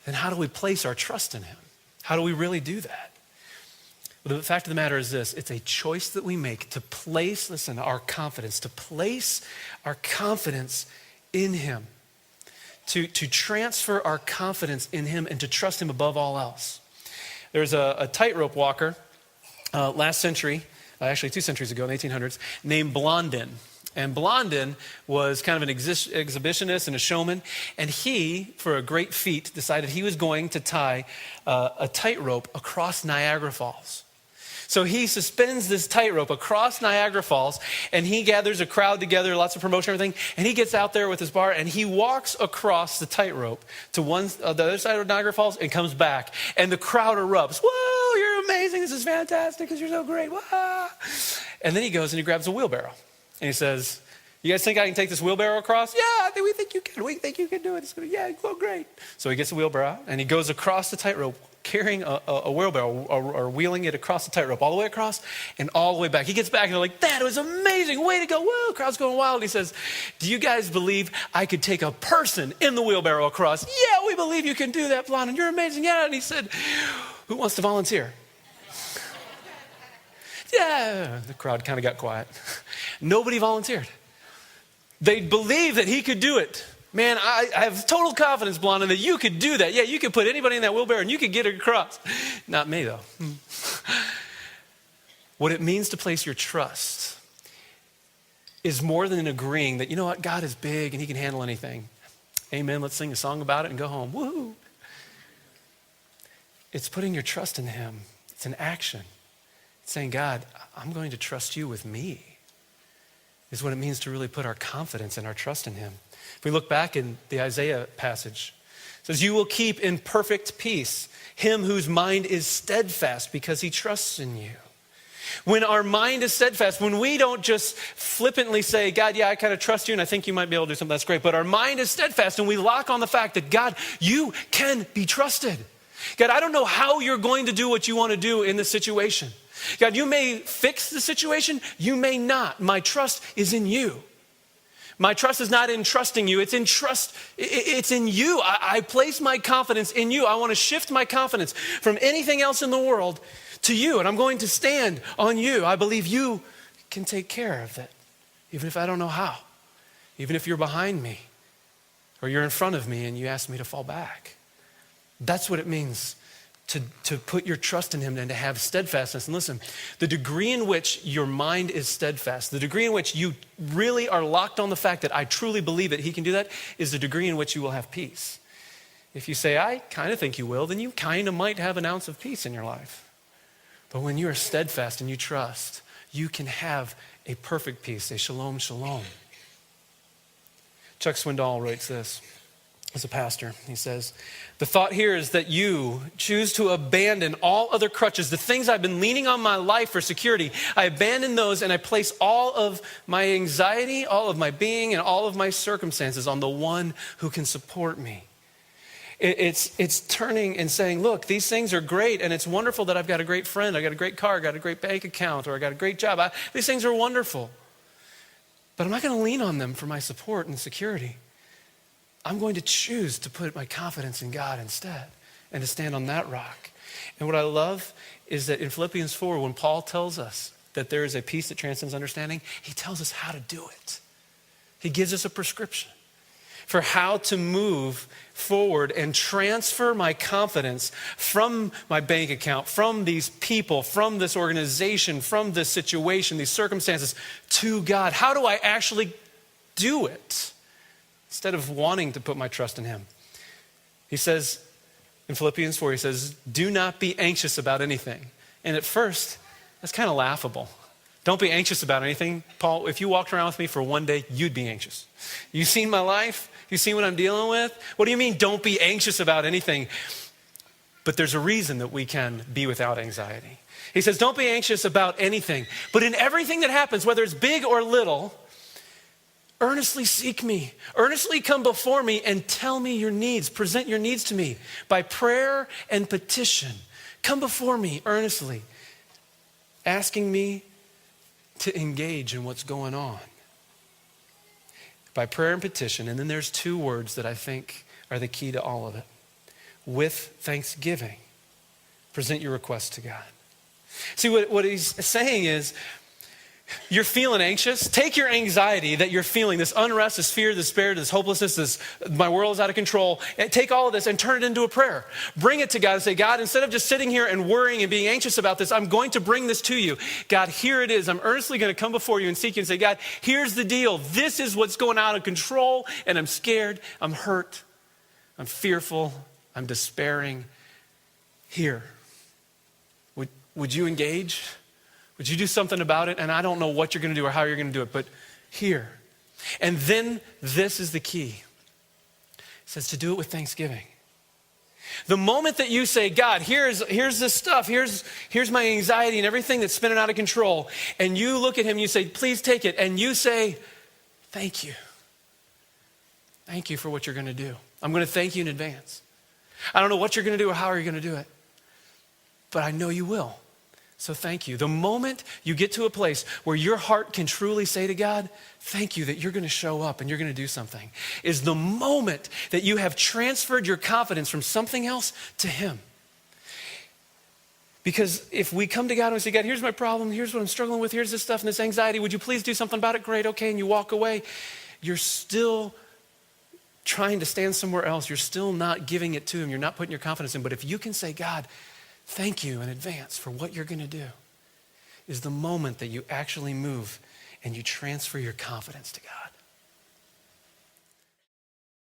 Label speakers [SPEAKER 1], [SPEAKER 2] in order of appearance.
[SPEAKER 1] then how do we place our trust in him? How do we really do that? Well, the fact of the matter is this: it's a choice that we make to place, our confidence in him, to transfer our confidence in him and to trust him above all else. There's a tightrope walker last century, actually 2 centuries ago in the 1800s, named Blondin. And Blondin was kind of an exhibitionist and a showman. And he, for a great feat, decided he was going to tie a tightrope across Niagara Falls. So he suspends this tightrope across Niagara Falls, and he gathers a crowd together, lots of promotion, everything, and he gets out there with his bar, and he walks across the tightrope to the other side of Niagara Falls and comes back, and the crowd erupts. Whoa, you're amazing, this is fantastic, because you're so great. Whoa. And then he goes and he grabs a wheelbarrow, and he says, you guys think I can take this wheelbarrow across? Yeah, we think you can. We think you can do it. Yeah, go great. So he gets the wheelbarrow, and he goes across the tightrope, carrying a wheelbarrow or wheeling it across the tightrope, all the way across and all the way back. He gets back and they're like, that was amazing, way to go. Whoa, crowd's going wild. He says, do you guys believe I could take a person in the wheelbarrow across? Yeah, we believe you can do that, Blondin. You're amazing. Yeah, and he said, who wants to volunteer? Yeah, the crowd kind of got quiet. Nobody volunteered. They believed that he could do it. Man, I have total confidence, Blondin, that you could do that. Yeah, you could put anybody in that wheelbarrow and you could get it across. Not me, though. What it means to place your trust is more than agreeing that, you know what, God is big and he can handle anything. Amen, let's sing a song about it and go home. Woohoo! It's putting your trust in him. It's an action. It's saying, God, I'm going to trust you with me, is what it means to really put our confidence and our trust in him. If we look back in the Isaiah passage, it says, you will keep in perfect peace him whose mind is steadfast because he trusts in you. When our mind is steadfast, when we don't just flippantly say, God, yeah, I kind of trust you and I think you might be able to do something that's great, but our mind is steadfast and we lock on the fact that, God, you can be trusted. God, I don't know how you're going to do what you want to do in this situation. God, you may fix the situation, you may not. My trust is in you. My trust is not in trusting you, it's in you. I place my confidence in you. I want to shift my confidence from anything else in the world to you, and I'm going to stand on you. I believe you can take care of it, even if I don't know how, even if you're behind me or you're in front of me and you ask me to fall back. That's what it means to put your trust in him and to have steadfastness. And listen, the degree in which your mind is steadfast, the degree in which you really are locked on the fact that I truly believe that he can do that, is the degree in which you will have peace. If you say, I kind of think you will, then you kind of might have an ounce of peace in your life. But when you are steadfast and you trust, you can have a perfect peace, a shalom, shalom. Chuck Swindoll writes this. As a pastor, he says, the thought here is that you choose to abandon all other crutches, the things I've been leaning on my life for security. I abandon those and I place all of my anxiety, all of my being, and all of my circumstances on the one who can support me. It's turning and saying, look, these things are great and it's wonderful that I've got a great friend, I got a great car, I got a great bank account, or I got a great job. These things are wonderful. But I'm not going to lean on them for my support and security. I'm going to choose to put my confidence in God instead and to stand on that rock. And what I love is that in Philippians 4, when Paul tells us that there is a peace that transcends understanding, he tells us how to do it. He gives us a prescription for how to move forward and transfer my confidence from my bank account, from these people, from this organization, from this situation, these circumstances, to God. How do I actually do it? Instead of wanting to put my trust in him. He says in Philippians 4, he says, do not be anxious about anything. And at first, that's kind of laughable. Don't be anxious about anything. Paul, if you walked around with me for one day, you'd be anxious. You've seen my life? You've seen what I'm dealing with? What do you mean, don't be anxious about anything? But there's a reason that we can be without anxiety. He says, don't be anxious about anything. But in everything that happens, whether it's big or little, earnestly seek me, earnestly come before me and tell me your needs. Present your needs to me by prayer and petition. Come before me earnestly, asking me to engage in what's going on. By prayer and petition, and then there's two words that I think are the key to all of it. with thanksgiving. Present your request to God. See, what he's saying is, you're feeling anxious. Take your anxiety that you're feeling, this unrest, this fear, this despair, this hopelessness, this my world is out of control, and take all of this and turn it into a prayer. Bring it to God and say, God, instead of just sitting here and worrying and being anxious about this, I'm going to bring this to you. God, here it is. I'm earnestly going to come before you and seek you and say, God, here's the deal. This is what's going out of control, and I'm scared, I'm hurt, I'm fearful, I'm despairing. Here. Would you engage? Would you do something about it? And I don't know what you're going to do or how you're going to do it, but here. And then this is the key. It says to do it with thanksgiving. The moment that you say, God, here's this stuff, here's my anxiety and everything that's spinning out of control, and you look at him, you say, please take it, and you say, thank you. Thank you for what you're going to do. I'm going to thank you in advance. I don't know what you're going to do or how you're going to do it, but I know you will. So thank you. The moment you get to a place where your heart can truly say to God, thank you that you're going to show up and you're going to do something, is the moment that you have transferred your confidence from something else to him. Because if we come to God and we say, God, here's my problem, here's what I'm struggling with, here's this stuff and this anxiety, would you please do something about it? Great, okay, and you walk away, you're still trying to stand somewhere else. You're still not giving it to him. You're not putting your confidence in. But if you can say, God, thank you in advance for what you're going to do, is the moment that you actually move and you transfer your confidence to God.